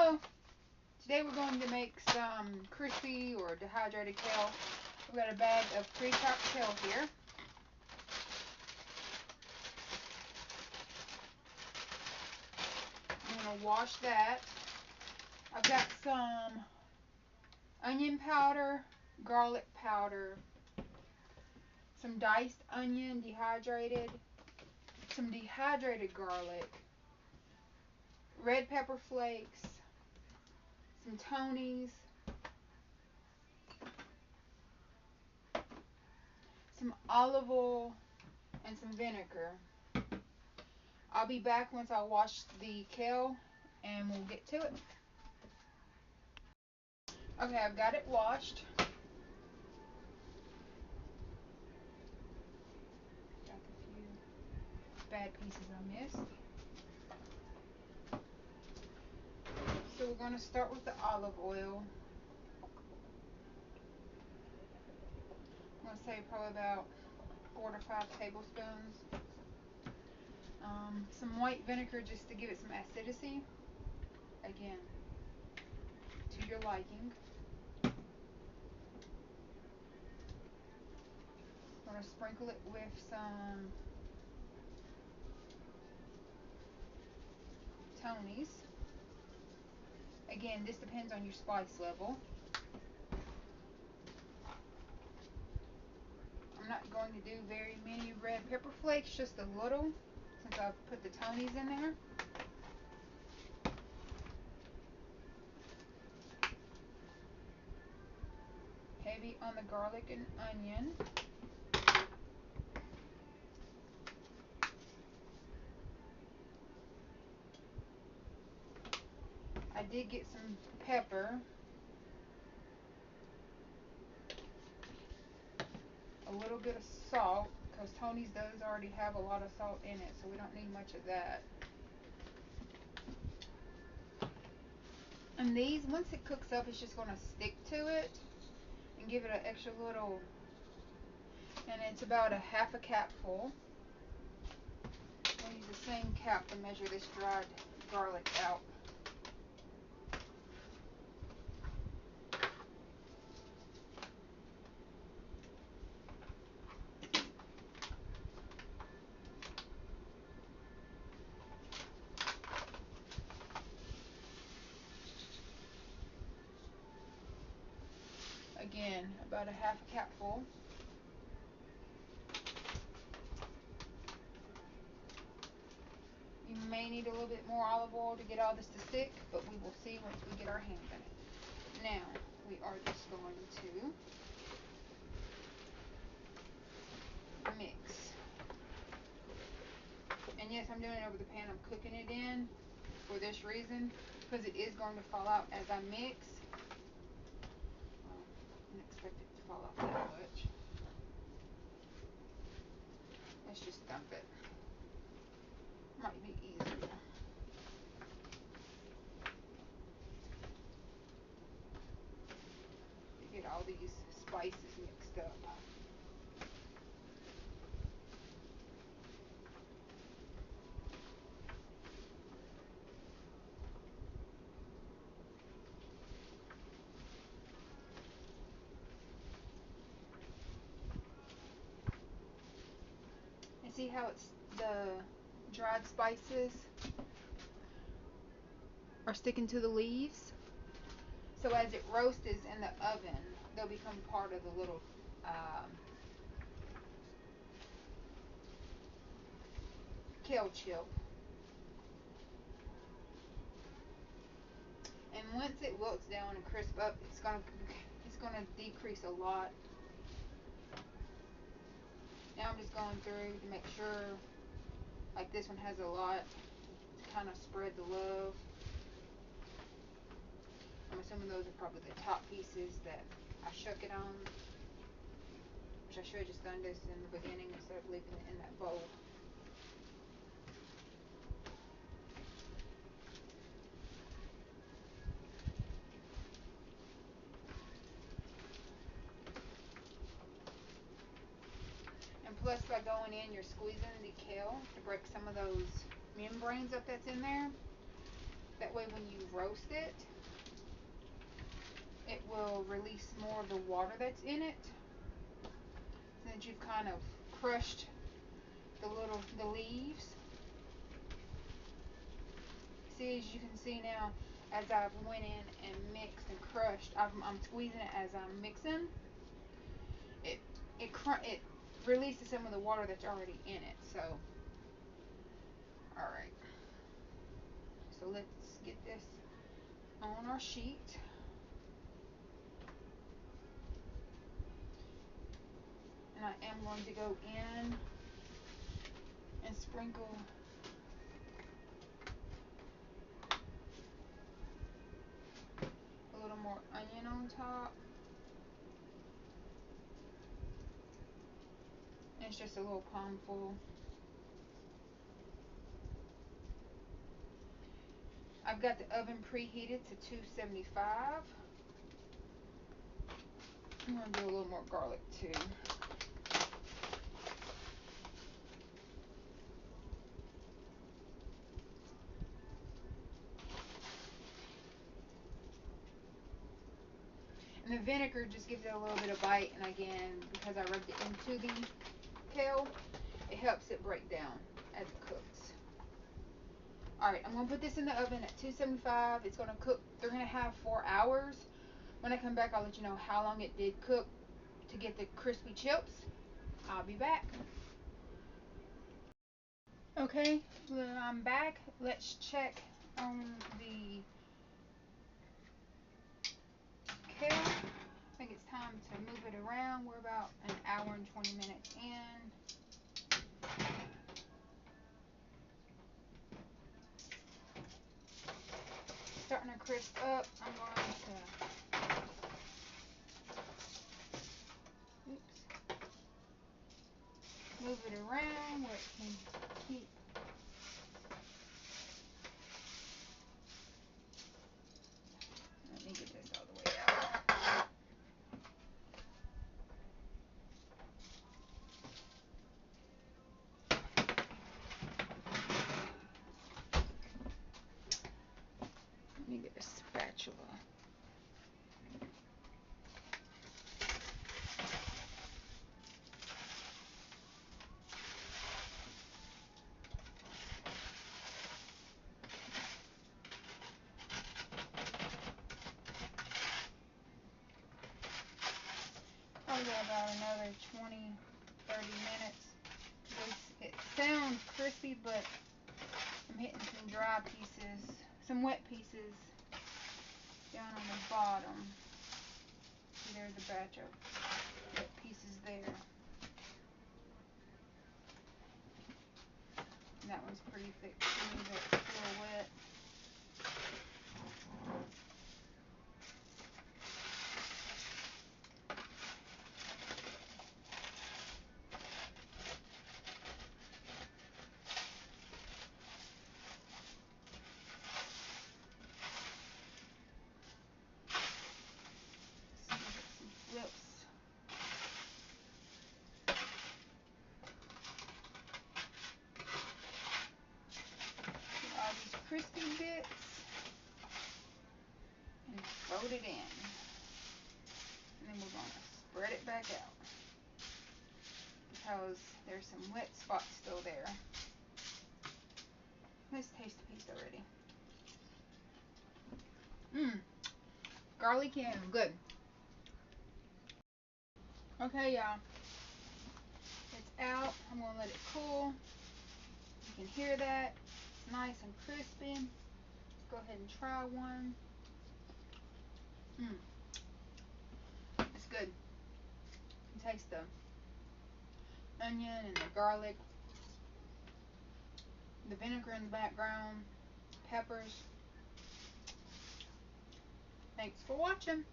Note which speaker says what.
Speaker 1: Hello! Today we're going to make some crispy or dehydrated kale. We've got a bag of pre-chopped kale here. I'm going to wash that. I've got some onion powder, garlic powder, some diced onion dehydrated, some dehydrated garlic, red pepper flakes, some Tony's, some olive oil, and some vinegar. I'll be back once I wash the kale and we'll get to it. Okay, I've got it washed. Got the few bad pieces I missed. So we're going to start with the olive oil. I'm going to say probably about 4 to 5 tablespoons. Some white vinegar just to give it some acidity. Again, to your liking. I'm going to sprinkle it with some Tony's. Again, this depends on your spice level. I'm not going to do very many red pepper flakes, just a little, since I've put the Tony's in there. Heavy on the garlic and onion. I did get some pepper. A little bit of salt, because Tony's does already have a lot of salt in it, so we don't need much of that. And these, once it cooks up, it's just going to stick to it and give it an extra little, and it's about a half a capful. I'll use the same cap to measure this dried garlic out. Again, about a half a capful. You may need a little bit more olive oil to get all this to stick, but we will see once we get our hands on it. Now, we are just going to mix. And yes, I'm doing it over the pan I'm cooking it in for this reason, because it is going to fall out as I mix. Well, I didn't expect it to fall out that much. Let's just dump it. Might be easier. To get all these spices mixed up. And see how it's the dried spices are sticking to the leaves? So as it roasts in the oven, they'll become part of the little kale chip. And once it wilts down and crisp up, it's gonna decrease a lot. Now I'm just going through to make sure, like this one has a lot, to kind of spread the love. I'm assuming those are probably the top pieces that I shook it on, which I should have just done this in the beginning instead of leaving it in that bowl. And plus, by going in, you're squeezing the kale to break some of those membranes up that's in there. That way when you roast it, it will release more of the water that's in it. Since you've kind of crushed the leaves. See, as you can see now, as I've went in and mixed and crushed, I'm squeezing it as I'm mixing. It releases some of the water that's already in it. So, all right. So let's get this on our sheet. And I am going to go in and sprinkle a little more onion on top. And it's just a little palmful. I've got the oven preheated to 275. I'm going to do a little more garlic too. And the vinegar just gives it a little bit of bite, and again, because I rubbed it into the kale, it helps it break down as it cooks. Alright, I'm going to put this in the oven at 275. It's going to cook 3.5, 4 hours. When I come back, I'll let you know how long it did cook to get the crispy chips. I'll be back. Okay, I'm back. Let's check on the kale. I think it's time to move it around. We're about an hour and 20 minutes in. Starting to crisp up. I'm going to move it around where it can keep. Let me get this all the way out. Let me get a spatula. Probably about another 20, 30 minutes. It sounds crispy, but I'm hitting some dry pieces, some wet pieces down on the bottom. See, there's a batch of wet pieces there. And that one's pretty thick too, but still wet. Flips. Get all these crispy bits and fold it in. And then we're going to spread it back out because there's some wet spots still there. Let's taste a piece already. Garlicky and good. Okay, y'all. It's out. I'm going to let it cool. You can hear that. It's nice and crispy. Let's go ahead and try one. It's good. You can taste the onion and the garlic, the vinegar in the background, peppers. Thanks for watching.